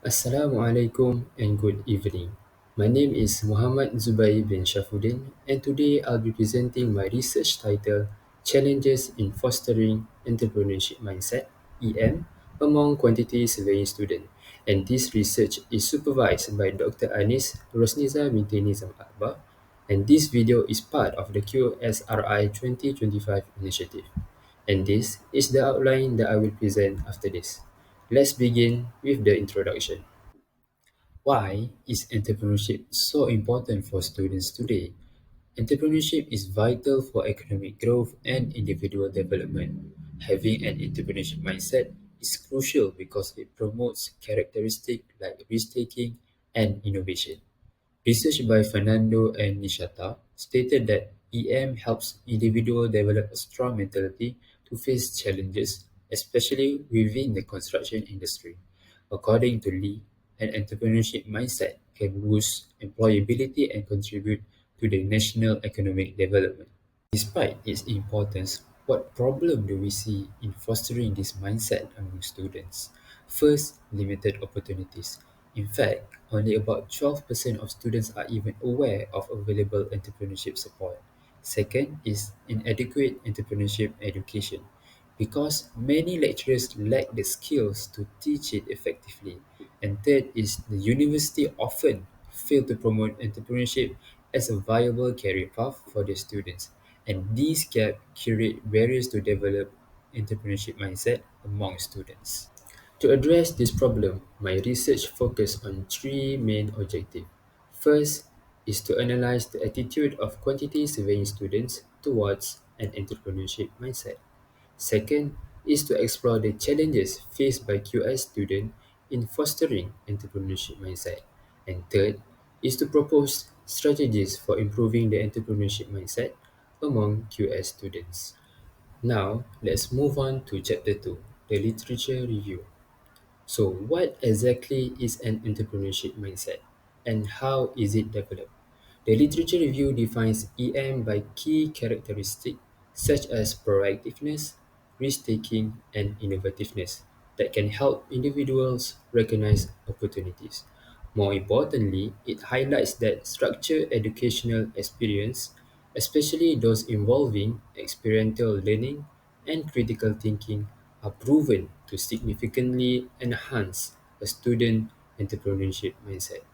Assalamualaikum and good evening. My name is Muhammad Zubair bin Shafudin, and today I'll be presenting my research title Challenges in Fostering Entrepreneurship Mindset (EM) among quantity surveying students. And this research is supervised by Dr. Anis Rosniza binti Nizam Akbar, and this video is part of the QSRI 2025 initiative. And this is the outline that I will present after this. Let's begin with the introduction. Why is entrepreneurship so important for students today? Entrepreneurship is vital for economic growth and individual development. Having an entrepreneurship mindset is crucial because it promotes characteristics like risk-taking and innovation. Research by Fernando and Nishata stated that EM helps individuals develop a strong mentality to face challenges, especially within the construction industry. According to Lee, an entrepreneurship mindset can boost employability and contribute to the national economic development. Despite its importance, what problem do we see in fostering this mindset among students? First, limited opportunities. In fact, only about 12% of students are even aware of available entrepreneurship support. Second is inadequate entrepreneurship education. Because many lecturers lack the skills to teach it effectively. And third is the university often fail to promote entrepreneurship as a viable career path for their students. And these gaps create barriers to develop entrepreneurship mindset among students. To address this problem, my research focused on three main objectives. First is to analyze the attitude of quantity surveying students towards an entrepreneurship mindset. Second is to explore the challenges faced by QS students in fostering entrepreneurship mindset. And third is to propose strategies for improving the entrepreneurship mindset among QS students. Now, let's move on to chapter 2, the literature review. So, what exactly is an entrepreneurship mindset and how is it developed? The literature review defines EM by key characteristics such as proactiveness, risk taking, and innovativeness that can help individuals recognize opportunities. More importantly, it highlights that structured educational experience, especially those involving experiential learning and critical thinking, are proven to significantly enhance a student entrepreneurship mindset.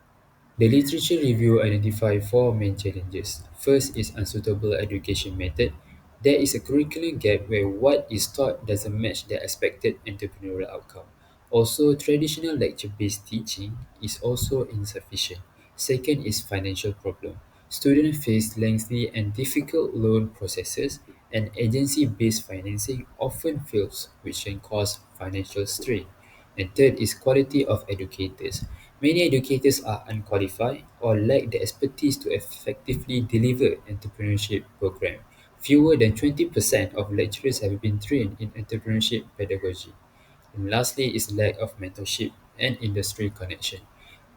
The literature review identified four main challenges. First is unsuitable education method. There is a curriculum gap where what is taught doesn't match the expected entrepreneurial outcome. Also, traditional lecture-based teaching is also insufficient. Second is financial problem. Students face lengthy and difficult loan processes, and agency-based financing often fails, which can cause financial strain. And third is quality of educators. Many educators are unqualified or lack the expertise to effectively deliver entrepreneurship program. Fewer than 20% of lecturers have been trained in entrepreneurship pedagogy. And lastly is lack of mentorship and industry connection.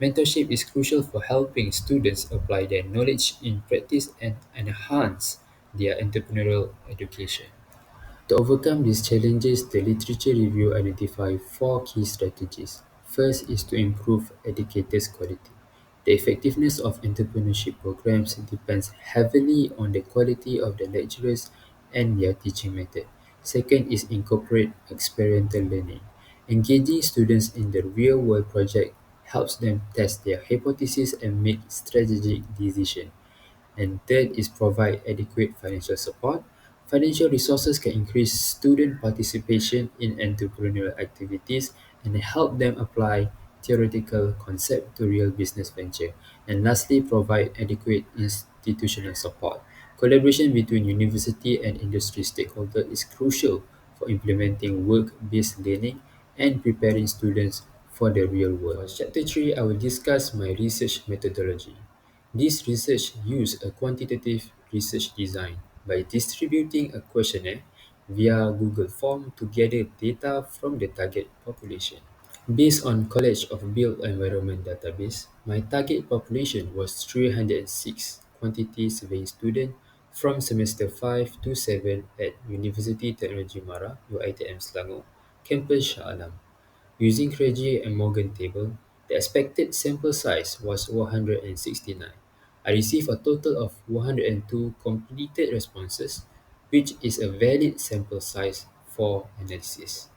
Mentorship is crucial for helping students apply their knowledge in practice and enhance their entrepreneurial education. To overcome these challenges, the literature review identified four key strategies. First is to improve educators' quality. The effectiveness of entrepreneurship programs depends heavily on the quality of the lecturers and their teaching method. Second is incorporate experiential learning. Engaging students in the real-world project helps them test their hypotheses and make strategic decisions. And third is provide adequate financial support. Financial resources can increase student participation in entrepreneurial activities and help them apply theoretical concept to real business venture. And lastly, provide adequate institutional support. Collaboration between university and industry stakeholders is crucial for implementing work-based learning and preparing students for the real world. For Chapter 3, I will discuss my research methodology. This research used a quantitative research design by distributing a questionnaire via Google Form to gather data from the target population. Based on College of Built Environment database, my target population was 306 quantity surveying students from semester 5 to 7 at University Technology Mara, UiTM Selangor, campus Shah Alam. Using Craigie and Morgan table, The expected sample size was 169. I received a total of 102 completed responses, which is a valid sample size for analysis.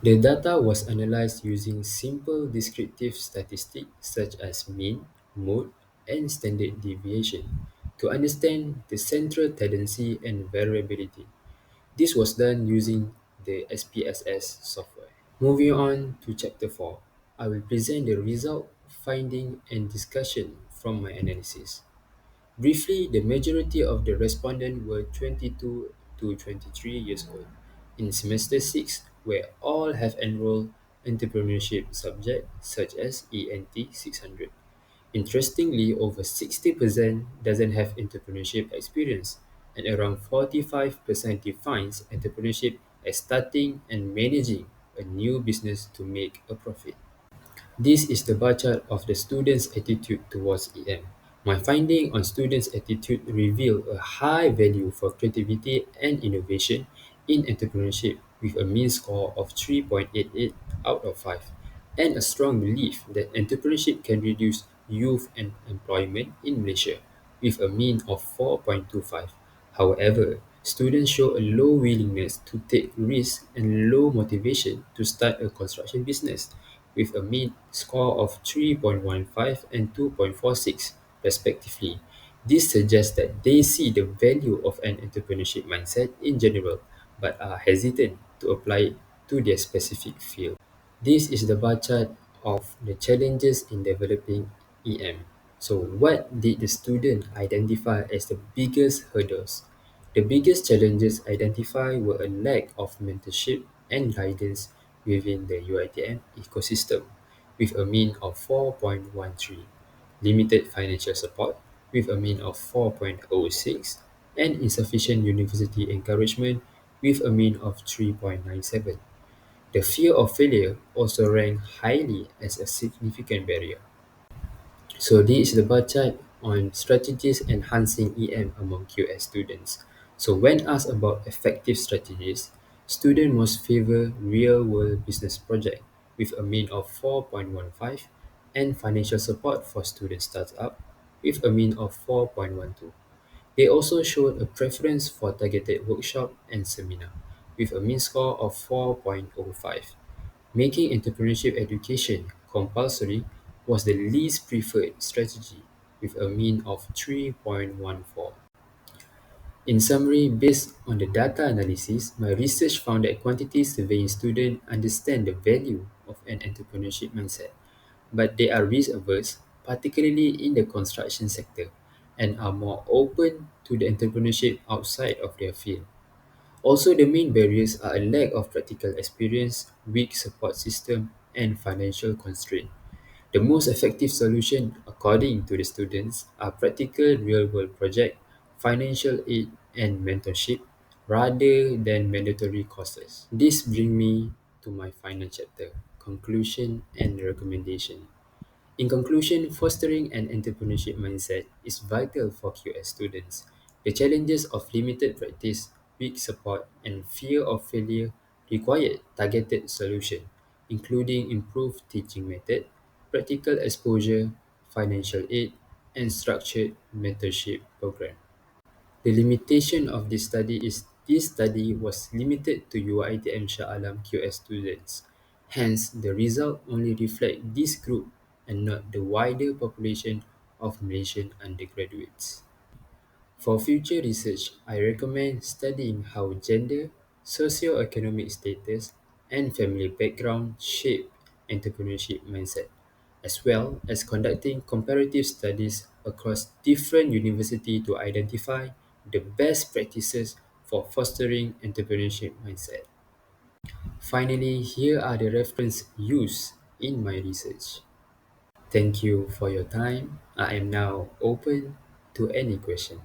The data was analyzed using simple descriptive statistics such as mean, mode, and standard deviation to understand the central tendency and variability. This was done using the SPSS software. Moving on to chapter 4, I will present the result, finding, and discussion from my analysis. Briefly, the majority of the respondents were 22 to 23 years old in semester 6, where all have enrolled entrepreneurship subjects such as ENT 600. Interestingly, over 60% doesn't have entrepreneurship experience, and around 45% defines entrepreneurship as starting and managing a new business to make a profit. This is the bar chart of the students' attitude towards EM. My finding on students' attitude reveal a high value for creativity and innovation in entrepreneurship with a mean score of 3.88 out of 5 and a strong belief that entrepreneurship can reduce youth unemployment in Malaysia with a mean of 4.25. However, students show a low willingness to take risks and low motivation to start a construction business with a mean score of 3.15 and 2.46 respectively. This suggests that they see the value of an entrepreneurship mindset in general but are hesitant to apply it to their specific field. This is the bar chart of the challenges in developing EM. So, what did the student identify as the biggest hurdles? The biggest challenges identified were a lack of mentorship and guidance within the UiTM ecosystem, with a mean of 4.13, limited financial support, with a mean of 4.06, and insufficient university encouragement, with a mean of 3.97. The fear of failure also ranked highly as a significant barrier. So this is the bar chart on strategies enhancing EM among QS students. So when asked about effective strategies, students must favor real-world business project with a mean of 4.15 and financial support for student startup with a mean of 4.12. They also showed a preference for targeted workshop and seminar with a mean score of 4.05. Making entrepreneurship education compulsory was the least preferred strategy with a mean of 3.14. In summary, based on the data analysis, my research found that quantity surveying students understand the value of an entrepreneurship mindset, but they are risk averse, particularly in the construction sector, and are more open to the entrepreneurship outside of their field. Also, the main barriers are a lack of practical experience, weak support system, and financial constraint. The most effective solution, according to the students, are practical real-world project, financial aid, and mentorship, rather than mandatory courses. This brings me to my final chapter, conclusion and recommendation. In conclusion, fostering an entrepreneurship mindset is vital for QS students. The challenges of limited practice, weak support, and fear of failure require targeted solution, including improved teaching method, practical exposure, financial aid, and structured mentorship program. The limitation of this study was limited to UiTM-Sha'alam QS students. Hence, the result only reflect this group and not the wider population of Malaysian undergraduates. For future research, I recommend studying how gender, socio-economic status, and family background shape entrepreneurship mindset, as well as conducting comparative studies across different universities to identify the best practices for fostering entrepreneurship mindset. Finally, here are the references used in my research. Thank you for your time. I am now open to any question.